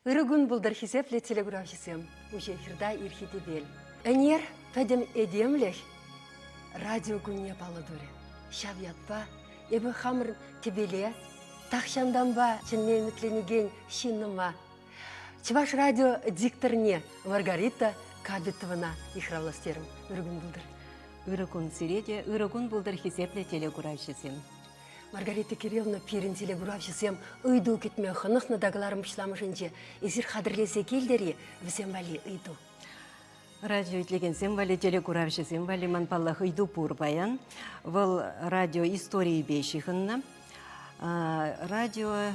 Ирыгун булдар хисепле телеграфисем, уже хирда ирхиде бел. Энер пәдем эдемлех, радио күнне паладуре. Шав ятпа, ебі хамыр тебеле, тахшанданба чыннемітленеген шинныма. Чываш радио дикторне Маргарита Кабитовна ихравластерім. Ирыгун булдар. Ирыгун сиреде, ирыгун булдар хисепле телеграфисем. Маргарита Кирилловна пирин телеграфисем ыйду кетме хынықны дағыларым шламышынче. Эзір қадырлесе келдері, візем вали ыйду. Радио итлеген вали телеграфисем вали манпаллах ыйду пурбаян. Вал радио истории бешихынна. Радио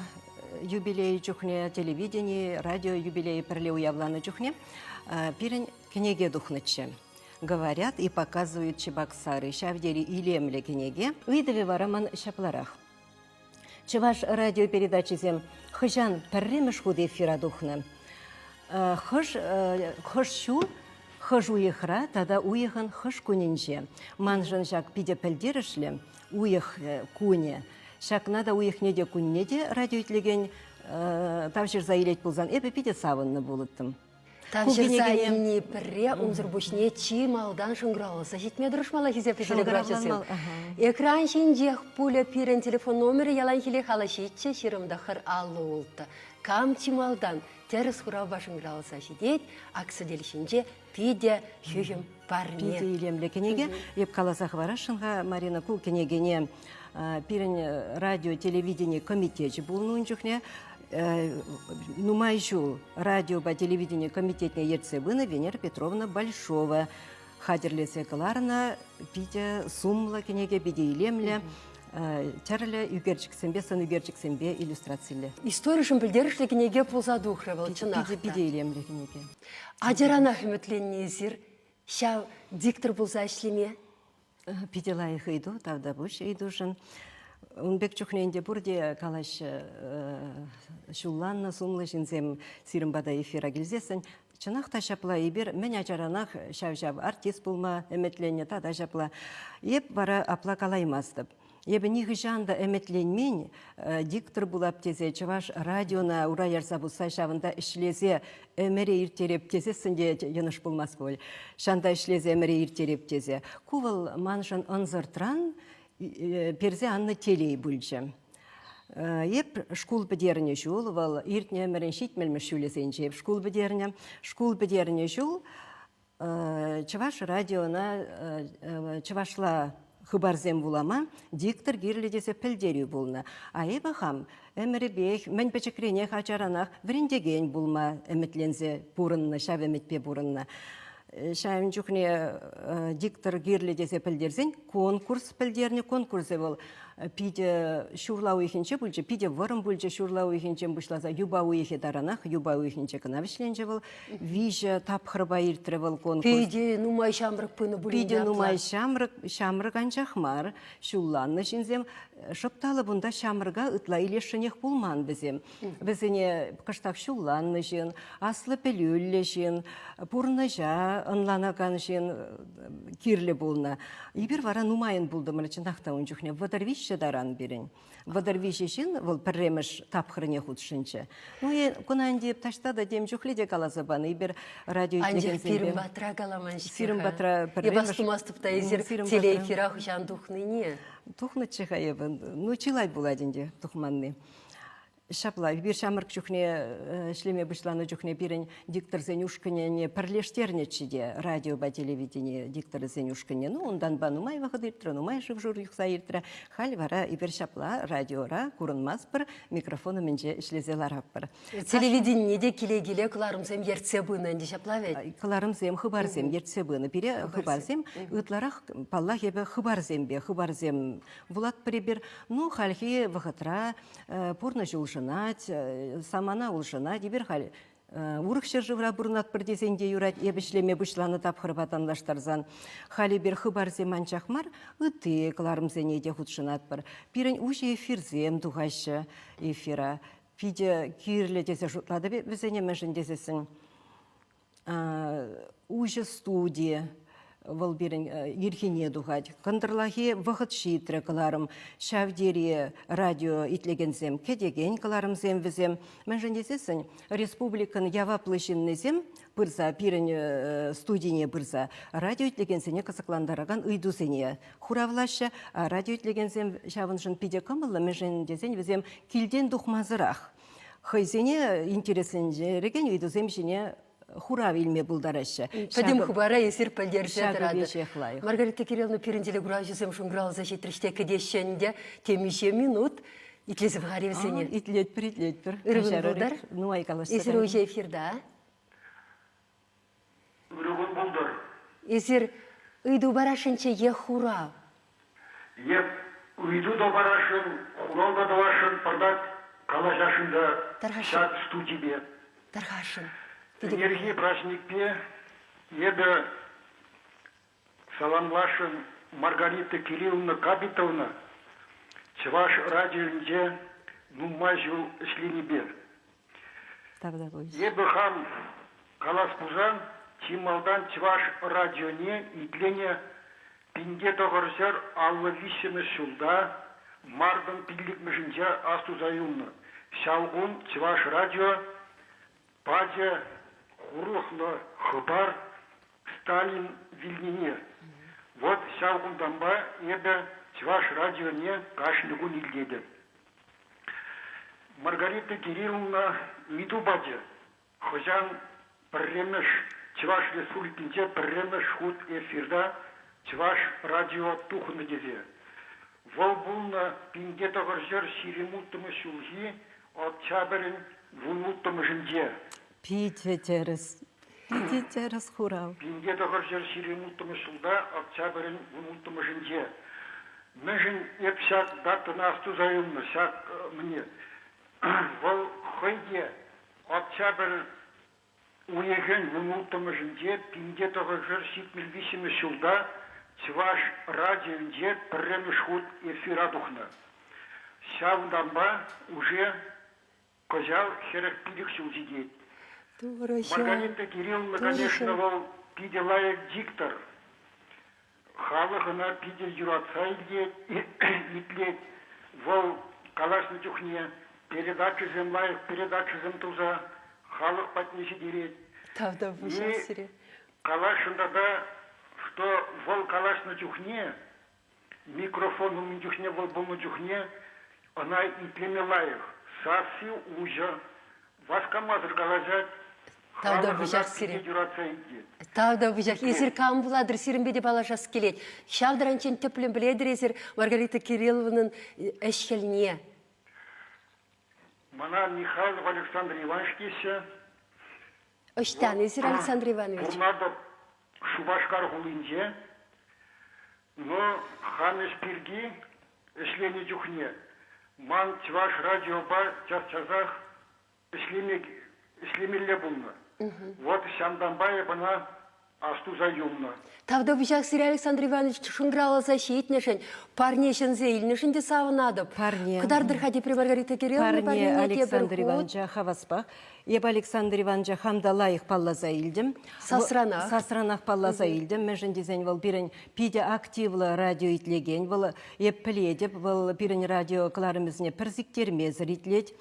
юбилей чухне телевидение, радио юбилей перле уявланы чухне. Пирин книге духныче. Говорят и показывают чебоксары, шавдери и лемле книги. Выдаве вараман шапларах. Чеваш радиопередачи хыжан пәрремеш худ эфира духны. Хышу, хыжу ехра, тада уехан хыш кунинже. Манжан жак пиде пәлдерішлі, уех куне. Шак нада уех неде куннеде радиоитлеген тавшыр заилет булзан, эпе пиде савынны булыттым. Тавшырса имни пірре умзырбушне чи малдан шыңгыралыса. Жетме дұрышмала хизепі телеграфисем. Экран шинжех пуля пирен телефон номері ялан хиле халашетче шырымда хыр аллы олды. Кам чи малдан теріс хұрау башыңгыралыса шедет, аксы делішінже пиде хүйім барне. Пиде илемле кенеге, еп каласақ варашынға Марина Кул кенегене пирен радио телевидение комитет болуын жүхне. Нумай жул радио по телевидению комитетне ерцебына Венера Петровна Большова. Хадерлесе каларна пите сумла кенеге биде илемле. Чарле югерчиксембе, сан югерчиксембе иллюстрацийле. Историшын білдерішлі кенеге пулса духревал чынақта. Биде илемле кенеге. Аджарана хүмітленне зір, шау диктор пулса ішлеме? Биде лайық иду, тавда бұш идушын. Унбек чухненде бурде калаш шулланна сумлы жинзем сирымбада эфира келзесін. Чынақ та шапла ебір, мен ажаранақ шау-шау артист болма, әметлене тада шапла. Еп бара апла калаймастып. Ебі неғі жанда әметленмен диктор булап тезе, чываш радиона урайарса бұлсай шавында ішлезе әмірі иртереп тезесінде еныш болмас бол. Шанда ішлезе әмірі иртереп тезе. Кувал манжан анзыртран, перзе анны телей бүлчі. Еп шкул бідеріне жол, вал иртне әмірін шитмелмі шулесенче. Шкул бідеріне жол, чываш радиона, чывашла хыбарзем булама, диктор гирледесе пілдері болна. А ебі хам, әмірі бек, мән пәчікренех ачаранақ віріндеген булма әметлензе бұрынны, шав әметпе бұрынны. Шайын жүхне диктор гирледесе пілдерзен, конкурс пілдеріне конкурсы бол. Пиде шурлау ехенче бүлче, пиде варым бүлче шурлау ехенче бұшлаза юбау ехе даранақ, юбау ехенче кынавишленче бол. Виже тапхырба иртірі бол конкурс. Пиде нумай шамрық пыны бүлінде Пиде нумай шамрық анчахмар, шулланны жинзем. Шыпталы бұнда шамрыға ытла илешінех бұлман бізем. Бізіне қыштақ шулланны жин, аслы пілюлі жин, пұрны жа, ынланаган жин кирлі болна. Ибір вара нумайын бұлды мұрчынақта ұнчухне. Вадарвище даран берін. Вадарвище жин, вол пірреміш тапқырыне худшынчы. Ну, күнан деп таштада дем жүхледе қалазы баны. Ибір радио етнеген зембе. Фирм батра каламаншыға. Фирм батра пірреміш. Ебастумастыпта езір телеэфирах жан тухны не? Тухны чыға ебін. Ну, чилай буладинде тухманны. Шапла, bir şamırk жүхне, шлеме бұшланы жүхне бірін диктор зенюшкіне пірлештернечіде, радио ба телевидение диктор зенюшкіне. Ну, ондан ба нумай вақыд иртірі, нумай жып жүр юқса иртірі. Хал вара, ибір шапла, радиора, көрінмас бір, микрофоны менже ішлезелар ап бір. Телевидениеде келе-келе кыларымсем ертсе бұны әнде шапла вәд? Кыларымсем, хыбарзем, ертсе бұны. Бире хыбарзем, ұтларақ паллах ебі хыбарзембе, хыбарзем. Булат бір, ну, халхи вақытра, пұрны жылжын. Самана улшына, дебір хал урықшыр жывра бұрнат бір десенде юрат, ебішлеме бұшланы тапқыр батандаштарзан. Хали бір хыбар земан чақмар, үтті қыларымзене де худшынат бір. Бірін ұжы эфирзем дұғашы эфира. Пиде кирлі десе жұтлады бізене мәжін десесің. Ұжы студия. вол бирен ирхине духать. Кандырлахи вахыт шиитрі кыларым, шавдери радио итлегензем, кедеген кыларым земвізем. Мен жендесесін, республикан яваплышыннезем, пырза, пирен студийне пырза, радио итлегензене кысыкландараган ыйдусене. Хуравлашы, радио итлегензем шавыншын пиде кымылы, мен жендесен візем килден духмазырақ. Хайзене интересен жереген ыйдусем жіне Хурав илме булдарашы. Падим хубара есір пәлдерсе тұрады. Шагы Маргарита Кирилловна пирінділі гражусым шунграл защитріште кедешінде темеше минут итлезіп ғаревсене. Итлет-пір. Үрігін бұлдар? Ну, айкалашты. Есір өже эфирда. Үрігін бұлдар. Есір үйду барашынче е хурав. Еп үйду да барашын, хурал да давашын, пардат калашашында шат студибе. Тархашын. Энергии праздникпе ебе саламлашын Маргарита Кирилловна Кабитовна Чеваш радиоінде нумажу шлинебе. Ебе хам каласпузан Чималдан Чеваш радионе итлене пинге тоғырсер аллы висемі шулда мардын пиллик мүжінже астузаюмны. Шалғын Чеваш радио Паде Хурухлы хыбар Сталин Вильнине. Вот шалғындамба ебе Чеваш радионе кашнығын илдеді. Маргарита Кирилловна Мидубаде хожан пірремеш Чеваш республикинде пірремеш худ эфирда Чеваш радио тухыны дезе. Вол бұлна пинге тоғыржер сиремуттымы шулги от чабырын вулмуттымы жынде. Питетерес хурав. Пинге тоғыржер сиремуттымы шулда от чабырын вулмуттымы жынде. Мүжін епсак даты насту зайымны, сак мне. Вол хойде от чабырын уеген вулмуттымы жынде пинге тоғыржер ситмілвисімі шулда Чеваш радионде пірремеш худ эфира духна. Сявнданба уже козял херек пилик сюзидеть. Маргарита Кирилловна, конечно, вол пиде лайек диктор. Халыгына пиде юратса итлет. Вол калашны тюхне передачызым лайек, передачызым туза. Халык патнеси дерет. Тавда бұшан сире. Калашында да что вол калаш на тюхне, микрофон на тюхне, вол был на тюхне, она и племела их. Саси ужа, вас камазыр калажат, Тавда бұшақ сире. Тавда бұшақ. Есір кам бұладыр, сирінбеде балашас келет. Шалдыранчен төплен біледір есір Маргарита Кирилловның әшкеліне. Мана Михайлов Александр Иванович кесе. Оштан, есір Александр Иванович. Шубашкар гулинже, но хамеш пирги эшлени жухне. Ман Чеваш радио бар час-часах эшлемелле булна. Вот Шамданбая бана асту заюмна. Тавда бұшақ сире Александр Иванович шунграла защитнешен, парнешен зейлнешен де савынады. Кыдардыр хади при Маргарита Кирилловна парне Александр Ивановича хаваспах. Еб Александр Ивановича хамдалайық паллаза илдім. Сасранах. Сасранах паллаза илдім. Мен жындезен вол бирен пиде активлы радио итлеген. Вол еб піледіп, вол бирен радио кыларымызне пірзіктермезір итлет.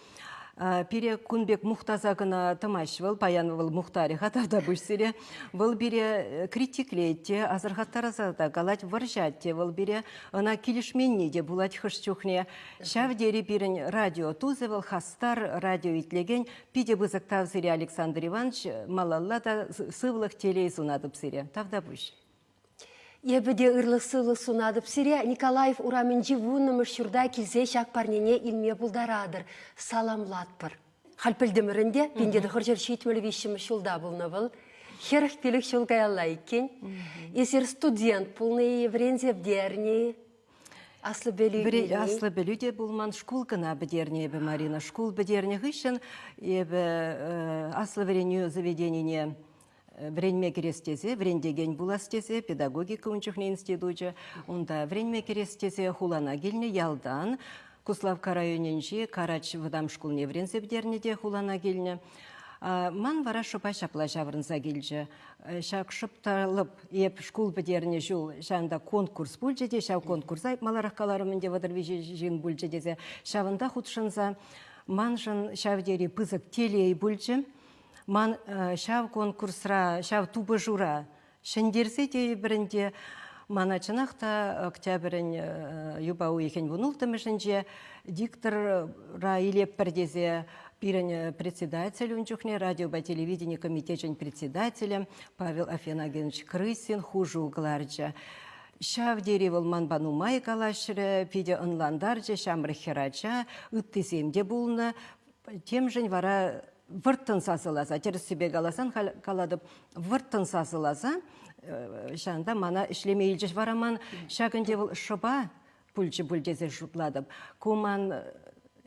Пире Кунбек Мухтазагына тамаш вол, паян вол Мухтари хатавда бүшсіре. Вол бире критиклетте, азырхаттаразада галать варжатте. Вол бире ана килишменне де булать хышчухне. Шавдери бирен радио тузе вол хастар радио итлеген. Пиде бызыктавзыре Александр Иванович малалла да сывлых телей сунадып сире. Тавда бүш. Ебеде ырлы-сылы сунадып сире Николаев урамен живунымыш шурда келзе шак парнене илме булдарадыр. Саламлатпыр. Халпілдімірінде пендеді ғыржыр шейтмелі вишімі шулда бұлны бұл. Херх пелік шулға алла екен. Есер студент бұлны еврензе бдерне. Аслы белю де булман шкул гына бдерне ебі Марина. Шкул бдерне ғышын ебі аслы вереню заведенине Время керестезе, врендеген буластезе, педагогика унчухне институтча, унда время керестезе хулана гильне ялдан, Куславка районенче, Карач вдам шкулне врензе бдернеде хулана гильне. Ман вара шопа шапла жаврынса келжі. Шак шыпталып, еп шкул бідеріне жул, шанда конкурс бұл жеде, шау конкурса малараққаларымын деп адыр жин бұл жедезе. Шавында худшынса, ман жын шавдері пызык телей бұл жі, ман шав конкурсра, шав тубы жура, шындерсе де бірінде, Маначынақта октябрін юбау екен бұнылтымы жынже, диктора илеп бірдезе пирен председатель унчухне, радио по телевидению комитетчен председателем Павел Афенагенович Крысин, хужу угларджа. Шав деревел манбану май калашыры, пиде онландарджа, шамры херача, үттіземде бұлны, тем жын вара вырттын сасыласа, теріс себе галасан каладып, вырттын сасыласа, шанда мана ішлемейлжіш вараман шагынде бұл шыба пульчы бүлдезе жұпладып. Куман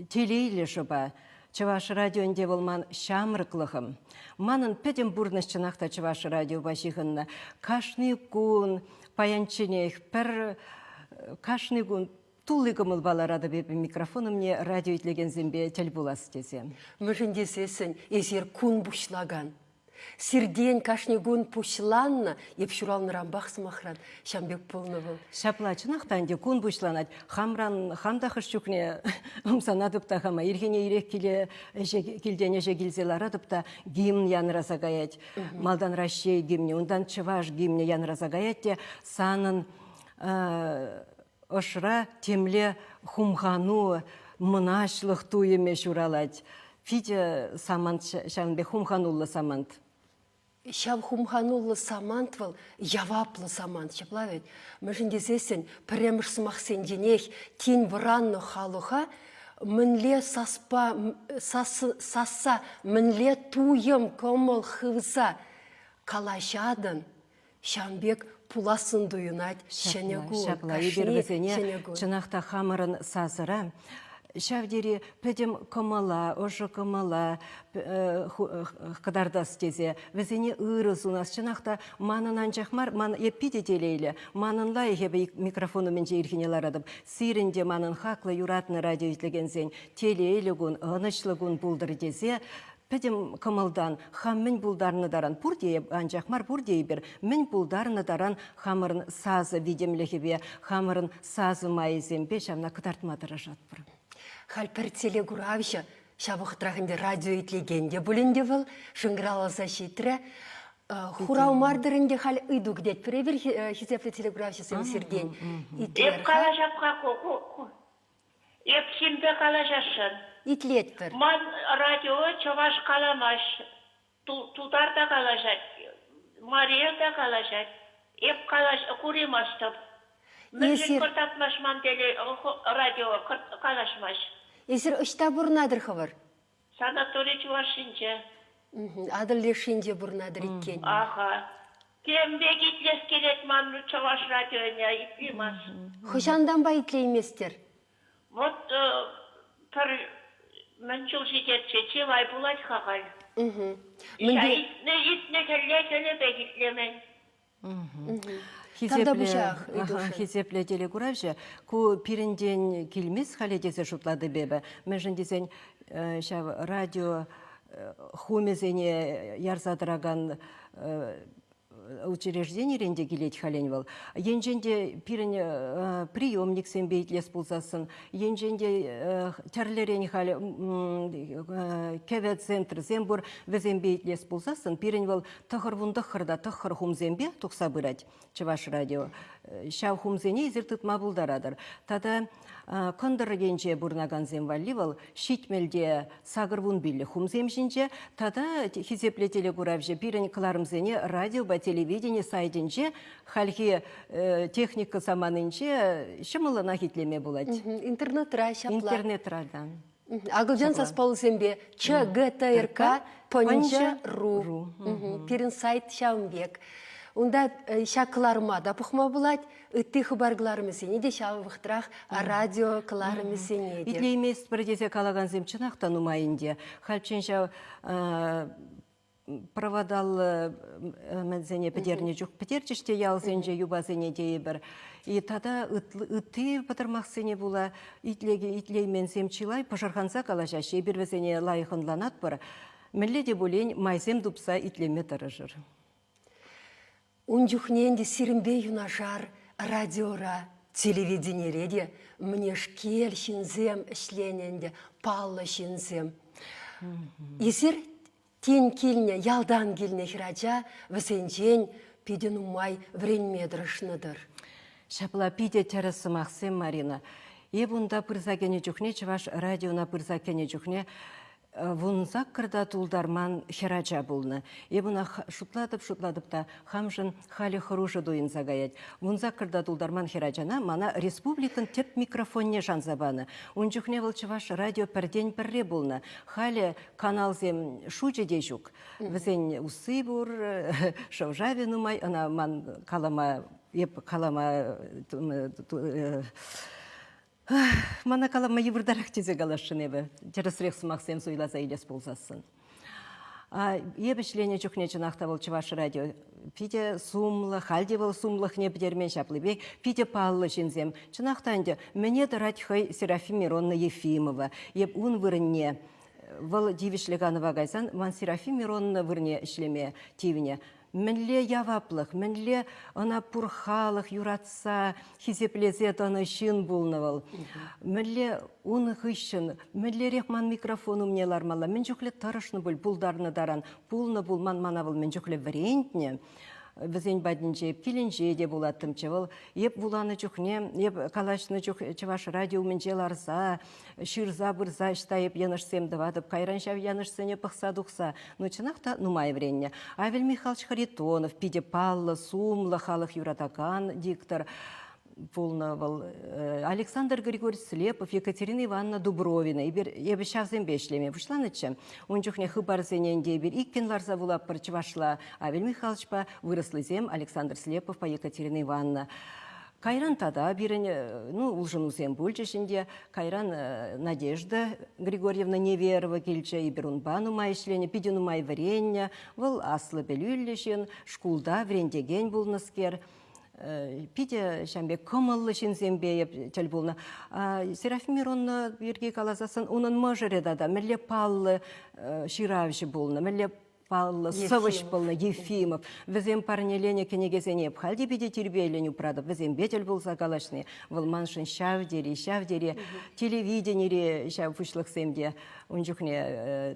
телейлі шыба, Чываш радионде болман шамрықлығым. Манын пәдем бұрныш чынақта Чываш радио башығынна кашны күн, паянчынех, пір кашны күн тулығымыл баларады бепі микрофоны мне радио итлеген зімбе тел боласы десем. Мүжін десесін, езер күн бұшлаган. Сирден кашнегун пушланна, епшуралны рамбах смахран, шамбек полны был. Шаплачынақтан де күн бұшланат, хамдақыш жүкне ұмсанадыпта хама, иргене ирек келдене жегілзеларадыпта гимн янраса гаять, малдан рашей гимне, ундан чываш гимне янраса гаять де санын ошра темле хумхану мұнашлық туеме шуралать. Фиде самант шамбе хумханулы самант. Шав хумханулы самант вал, яваплы самант, шаплавет. Мүжін десесен, піреміш смақсен денех, тен бұранны халуға, мінле саса, мінле туем комыл хывза, калашадын, шамбек пуласын дуюнат, шенегу, кашни, чынақта хамырын сазыра. Шавдері пәдем комала, ожы комала, қыдардас тезе. Візіне ұрыз у нас чынақта манынан жақмар, еппиде делейлі. Манынла ехебе микрофону мен жейіргенелар адып. Сирінде манын хақлы юратны радио итлеген телейлі күн, ғынышлы күн бұлдыр дезе. Пәдем комалдан хам мен бұлдарны даран бұрдей, анжақмар бұрдей бір, мен бұлдарны даран хамырын сазы видемлехебе, хамырын сазы майызембе, шамна қыдартмадыра жатпыр. Хал перцеле гуравща, шабықтырағынде радио итлегенде бүлінде был, шыңғыралы защитре, хурау мардырынде хал ыйдук дед пребір, хизепле телеграфия сен сирген. Еп қалажапқа қоқу, еп сенбе қалажашын. Итлет бір. Ман радио чаваш қаламаш, тудар да қалажат, Мария да қалажат, еп қалаж, куримастып. Мүлін құртатмаш мантелі радио қалашмаш. Есір үшта бұрнадыр қывыр? Санаторий чувашынче. Адылы шинде бұрнадыр еккен. Аха. Кембе гитлес келет ман чуваш радионя итлимас. Хошандан ба итлейместер? Вот бір мүнчіл жететші чевай бұлайт қағай. Итне келе бе гитлемен. Хизепле телегуравжа, ку пиренден келмес халедесе шутлады бебі. Мәжін десен радио хумезене ярзадыраган учреждение ренде келет хален был. Енженде пирен приемник сен бейтлес пулзасын. Енженде терлерен хал кевет центр зембур везен бейтлес пулзасын. Пирен был тахыр вундахырда тахыр хумзембе тухса бырать. Чываш радио. Шау хумзене изертыт мабулдарадыр. Тада кондыр генже бурнаган земвалли был. Шитмелде сагырвун билли хумземжинже. Тада хизепле телегуравже пирен кларымзене радио ба телевидение сайдинже хальхи техника саманынче шымылына хитлеме болады. Интернетра шапла. Интернетра, да. Агылжан саспалы зембе ЧГТРК Понча.ру. Пирен сайт шаумбек. Унда шақыларыма да пұқма болады, үтті хыбарғыларымызене де шауықтырақ радио қыларымызене де. Итлеймес бірдесе қалаған земчынақтан ұмайынде. Халчен шау проводал мәдзене пәдеріне жүк пәдерчіште ялзенже юбазене дейі бір. И тада үтті патырмақсене була итлеймен земчилай пашарханса қалашашы, бір везене лайықынланат бір. Мілле де болен майзем дупса итлеме тарыжыр. Унчухненде сирімбе юнашар радиора, телевидениереде мне шкел шинзем ішлененде паллы шинзем. Исір тен келіне, ялдан келіне хиража візенчен пиден умай вренмедрышныдыр. Шапла пиде тересі мақсем, Марина. Ебунда пырза кене жүхне, чываш радиона пырза кене жүхне, вунзак кырда тулдарман херача булны. Ебуна шутладып та хамжын хали хорошы дуин загаять. Вунзак кырда тулдарман херачана мана республикан теп микрофонне жанзабаны. Унчухне вылчываш радио пердень перре булны. Хали каналзем шуче дежук. Візен усы бур, шаужави нумай, ана ман калама, еп калама... Мана калама еврдарах тезе галашын ебі. Тересірек сымақсем сойласа елес болсасын. Ебі шлене жүхне чынақта бол чываш радио. Пиде сумлы, халде бол сумлых не бідермен шаплы бек. Пиде паллы жинзем. Чынақтанды, мене дарать хай Серафим Миронна Ефимова. Еб ун вырынне. Вал дивишлеганова гайсан, ман Серафим Миронна вырне ішлеме тивіне. Мінле яваплық, мінле ана пұрхалық, юратса, хизеплезет аны шын болнывал. Мінле уны ғышын, мінле рехман микрофону мне лармала. Мен жүхле тарышны бұл, бұлдарны даран, бұлны бұлман мана бұл, мен жүхле варентне. Візен бәдінже, келінже де болаттым чевыл. Еп буланы жүхне, еп калашны жүх чеваш радио мінже ларза, шырза бұрза іштайып янышсем давадып, кайраншав янышсене пықса-дұқса. Но чынақта нумай вренне. Авел Михайлович Харитонов, пиде паллы, сумлы, халық юратакан диктор. Полновал Александр Григорьевич Слепов, Екатерина Ивановна Дубровина. Ебі шавзем бешлеме. Вышланычы, он жүхне хыбарзененде бір иккен ларза вулап парчывашла. Авел Михайлович па вырослызем Александр Слепов па Екатерина Ивановна. Кайран тада бірін, ұлжын узем бөлчешінде, Кайран Надежда Григорьевна Неверова келче, ибір ұнбан умай ішлене, пиден умай варенне, выл аслы белюллешен, шкулда врендеген болныскер. Пиде шамбе кымыллы шинзембе тел болна. Серафим Миронна берге калазасын, унын мажыреда да, мәлі паллы ширавши болна, мәлі паллы сывыш болна, Ефимов. Візем парнелене кенегезене пхалди биде тербейленю прадып, візем бетел болса калашны, вылманшын шавдери, телевиденире шав фушлық семде, он жүхне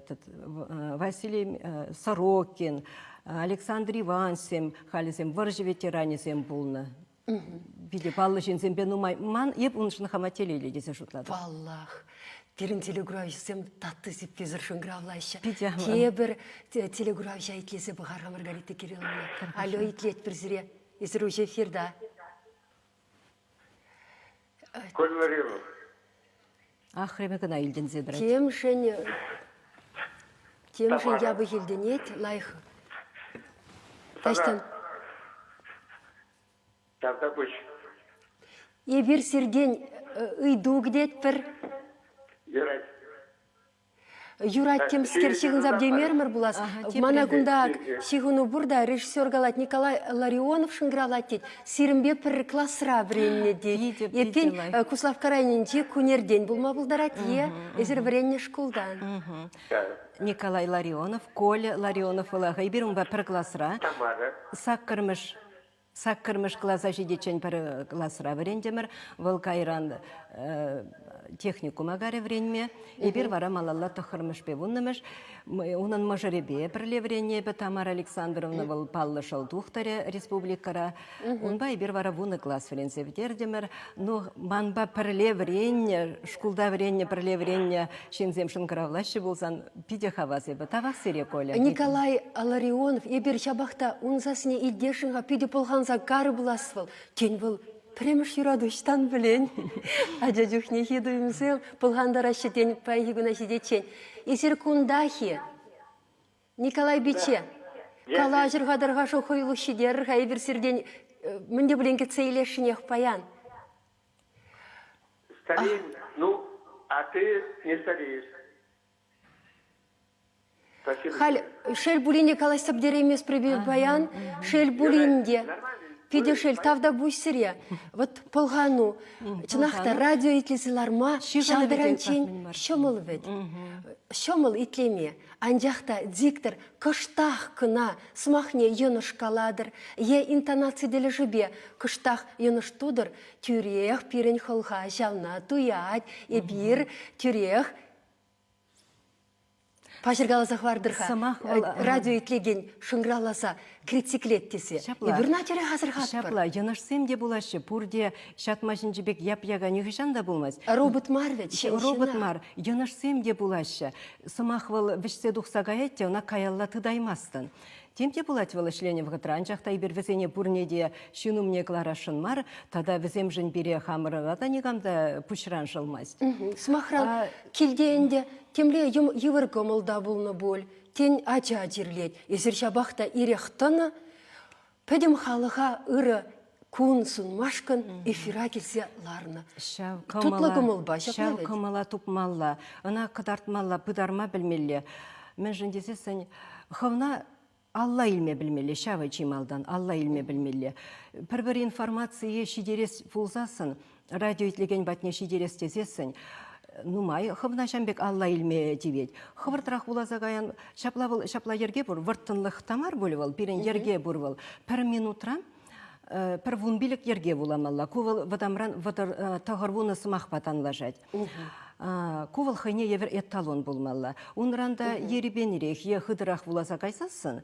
Василий Сорокин, Александр Ивансем, халисем, варжи ветеранисем булна. Биде паллышинсем бенумай. Ман еп уншын хамателели десе шутлады. Валлах. Пирин телеграфисем татты сепке зыршын гравлайша. Пидя. Кебір телеграфия итлесе Бұхарға Маргарита Кирилловна. Алло, итлет бір зіре. Езір уже эфирда. Кольмарилов. Ахремекана илден зедрать. Темшен я бы хилденет лайх. Таштан. Тавда көш. Ебір сирден ыйду гдет бір. Юрать. Юрат темскер шигын забдемермір бұлас. Мана күндак шигыну бұрда режиссер галат Николай Ларионов шынгралат дейд. Сирімбе бір классыра біренне дейд. Епен Куслав Карайнинче күнерден бұлма бұлдарат е. Ezir біренне шкулдан. Николай Ларионов, Коля Ларионов олаға. Иберім ба бір классыра. Тамара. Саккырмыш класса жидечен бір классыра бірендемір. Выл кайран техникум агаре вренме. Ибер вара малалла тұхырмыш бе вуннымыш. Унын мажыребе бірле вренне бе Тамара Александровна выл паллы шалдухтаре республикара. Унба ибер вара вуны класс вренсе бідердемір. Ну, манба бірле вренне, шкулда вренне, бірле вренне шензем шынкыравлашы болсан пиде хавасы бе. Тавақ сере Коля. Николай Ларионов ебер шабақта унзасыне илдешінға пиде полғанза гары бұласывыл. Кен бұл премеш юрадуштан білен. Аджа жүхне хедуымсыл, полғандар ашетен пайгуна шедечен. Исер кундахи. Николай Биче. Кала жырғадарға шоқойлы шедер, хайбір сірден мінде білен кетсейлешіне паян. Стареем. Ну, а ты не стареешь. Халь, шел булинде Николай Сабдеремес прибил паян, шел булинде. пидешел тавда буйсыре. Вот полгану, чынақта радио итлесіларма шағдыранчен шомыл вет. Шомыл итлеме. Анжақта диктор кыштақ кына смахне йонышкаладыр. Е интонации деле жібе кыштақ йоныштудыр. Тюрех пирен холға жална туят. И бир тюрех пажыргаласа хвардырха. Радио итлеген шыңраласа критиклеттесе. И бірна тюре хазыр хат бар. Шапла, янашсем де булашы, пурде шатмашын жібек яп-яга нехішан да болмаз. Робот мар вет, Робот мар, янашсем де булашы. Самахвал вишсе духса гаетте, она каялла тыдаймастын. Темте булать вала шление в гатра, анчахта и бервезене пурнеде шину мне кларашын мар, тогда везем жын бере хамырыға да негамда пушран шылмаз. Смахран келденде, темле ювыр гомылда болны бол, тен ача жерлет, езір шабақта ирехтана, пәдім халыға ұры күнсін машқын эфира келсе ларны. Тұтлы гомылба, шау кымала тупмалла, ына қыдартмалла, пыдарма білмелі. Мен жын десесін, хавна Алла илме білмелі, шавы чималдан, Алла илме білмелі. Бір информация шидерес пулзасын, радио итлеген батне шидерес тезесін, нумай, хывна шамбек Алла илме девет. Хывыртырақ булазағаян, шапла ерге бұр, вырттынлық тамар болывал, пирен ерге бұрвал. Пір минутра, пір вунбилік ерге буламалла. Кувал вадамран тағырвуны сымақ батанлажать. Кувал хайне евер эталон болмалла. Унранда еребенерек, е хыдырақ буласа кайсасын,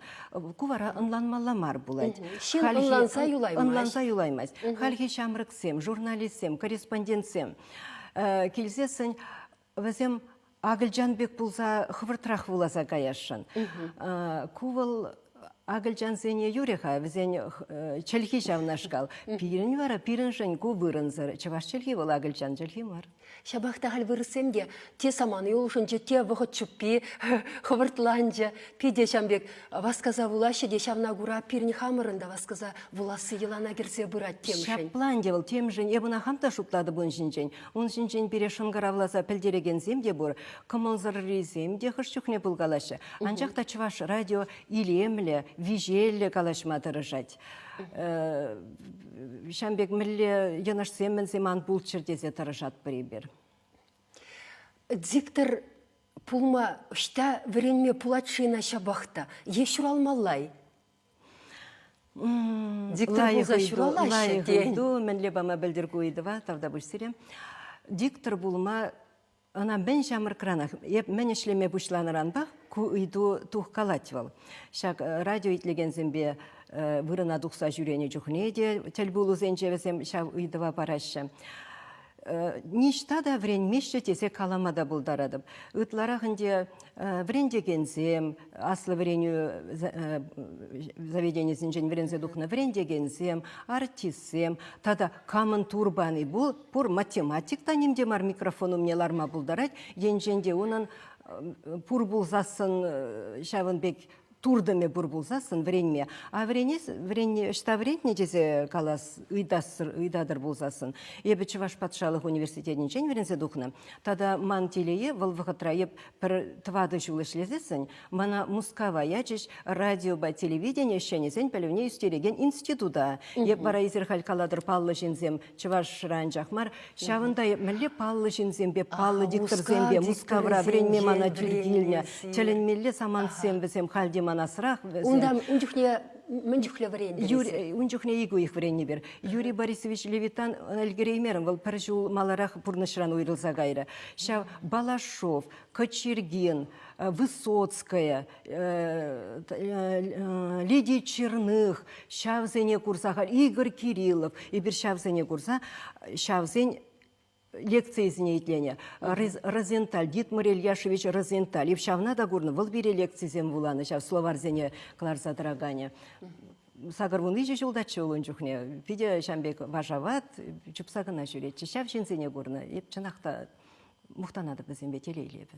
кувара ынланмалла мар булайд. Шин ынланса юлаймайш. Ынланса юлаймайш. Хальхи шамрыксем, журналистсем, корреспондентсем. Келсесін, візем Агылжанбек булса хывыртырақ буласа каяшын. Кувал Агылжан зене юреха, візен чельхи шавнашкал. Пирін вара, пирін жын ку вырынзыр. Чаваш чельхи бол Агылжан чельхи мар. Шабақта хал вырысемге, те саманы олшынчы, те вғыт чуппи, хывыртланчы, пиде шамбек, васказа вулашы, де шамна гура пирін хамырында васказа вуласы елана керсе бұрат темшін. Шаплан девыл темшін, ебіна хамта шуплады бұн жінчен. Он жінчен бере шынғаравласа пілдереген земде бұр, кымылзырри земде хышчухне бұлгалашы. Анчақта чываш радио илемлі, вижелі калашма тұрыжать. Шамбек мілі янашсемін земан бұлчырдезе тұрыжат біребер. Диктор пулма шта вренме пулатшина шабахта. Е шуралмаллай. Диктор булза шуралашы ден. Мен лебама білдіргі ойдыва, тавда бұшсырем. Диктор булма, ана мен шамыр кранах. Еп мен ішлеме бұшланыран бақ, ку үйду тух калатвал. Шак радио итлеген зембе вырына дұқса жүрені жүхнеде, тәлбулу зенжевесем шау үйдыва барашы. Ништа да вренмеші тесе каламада бұлдарадып. Үтларағынде врендегензем, аслы вреню заведение зенжен врензе духна врендегензем, артисем, тада камын турбаны бұл, пұр математик танемде мар микрофону мне ларма бұлдарад, енженде оның пұр бұлзасын шавынбек турдыме бұр болсасын вренме. А шта вренне жезе калас үйдадыр болсасын. Ебі Чуваш патшалық университетін жен верензе дұқны. Тада ман телее выл вғытра еп пір твады жулы шлезесін, мана мускава ячеш радио ба телевидение шенезен пәлівне үстереген института. Еп бара изерхал каладыр паллы жінзем Чуваш ранжақмар. Шавында еп мәлі паллы жінзембе, паллы диктор зембе, мускавра вренме мана дюльгильня. Теленмелі саман сембесем халдема насрах. Ундан унчухле варенье. Унчухне игу их варенье бер. Юрий Борисович Левитан альгереймером вал паржул маларах пурнышран уйрылса гайра. Шав Балашов, Кочергин, Высоцкая, Лидия Черных, Шавзене курса, Игорь Кириллов, и бер Шавзене курса, Шавзень лекции изменения. Розенталь, Дитмар Ильяшевич Розенталь. И в шавнада гурна, вол бере лекции земвуланы, шав словар зене Кларса Драганя. Сагарвун ижи жолдачы олын жүхне. Пиде шамбек важават, чупсагына жүрет. Шав жинзене гурна. Еп чанақта мұқтанады бізембе телейлебі.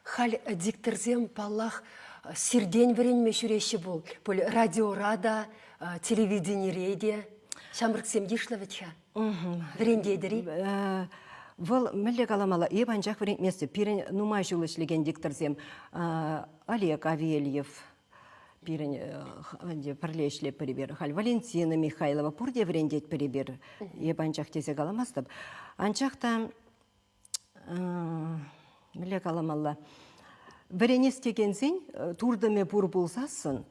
Хал дикторзем паллах сирден веренме жүреші бол. Радиорада, телевидение рейде. Шамрыксем дишлавеча. Врендейдери. Вол мүлі каламала ебанжақ врендмесі. Пирен нумай жылышлеген дикторзем Олег Авельев, Пирен пірлешле перебер. Хал Валентина Михайлова пурде врендет перебер. Ебанчах тезе каламастып. Анчахта міле каламалла. Варенес тегенсен турдыме пур булсасын,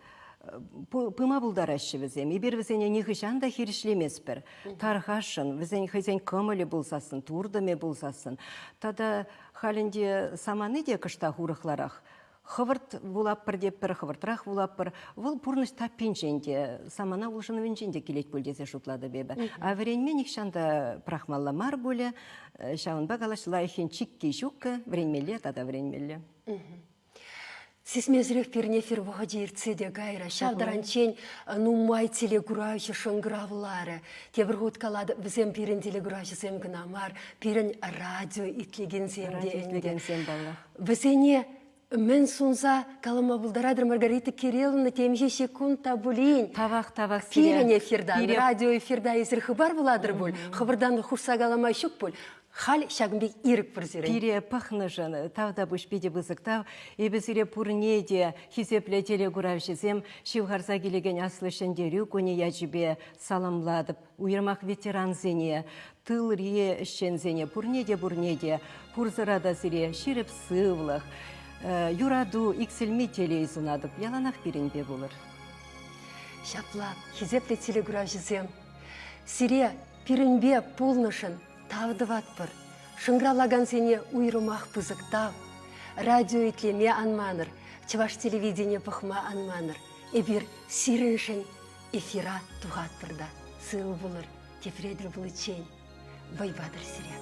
пыма булдарашы візем. Ибер візене нихышан да хирішлемеспір. Тархашын, візен хызен көмілі булсасын, турдыме булсасын. Тада халінде саманы де кышта хурықларақ. Хывырт вулаппыр деп бір, хывыртрақ вулаппыр. Выл пурныш таппинченде, самана улшыны венченде келет бөлдесе шутлады бебі. А вренмен ихшанда прахмалла мар бөлі, шауын бағалаш лайхен чикки жукка, вренмелі, тада вренмелі. Сисмезрек пернефер вағадирцы де гайра, шавдаранчен нумай телегурайшы шыңгравлары. Тебір ғуд калады візем пирен телегурайшы земгінамар, пирен радио итлеген земде. Візене мен сунса калама булдарадыр Маргарита Кирилловна темже секунд табулин. Тавақ Пирен эфирдан, радио эфирда езір хыбар буладыр бұл. Хыбардан хурса калама шук бұл. Хал шагмбек ирік бірзірін. Пире пахнышын, тавда бұшпеде бұзықтав, ебізіре пұрнеде хизепле телегуравшызем, шивғарса келеген аслышындерю көне яжібе саламладып, уйырмақ ветеран зене, тыл рие ішен зене, пұрнеде, пұрзырада зіре, ширіп сывлық, юраду иксілме телейзунадып, яланақ бірінбе болыр. Шапла, хизепле телегуравшызем, сире пирінбе пулнышын, тавдыватпыр. Шыңгралаган сене уйрымақ пызықтав. Радио итлеме анманыр. Чываш телевидение пықма анманыр. Эбір сиріншін эфира туғатпырда. Сыл бұлыр, тефредір бұлы чен. Байбадыр сире.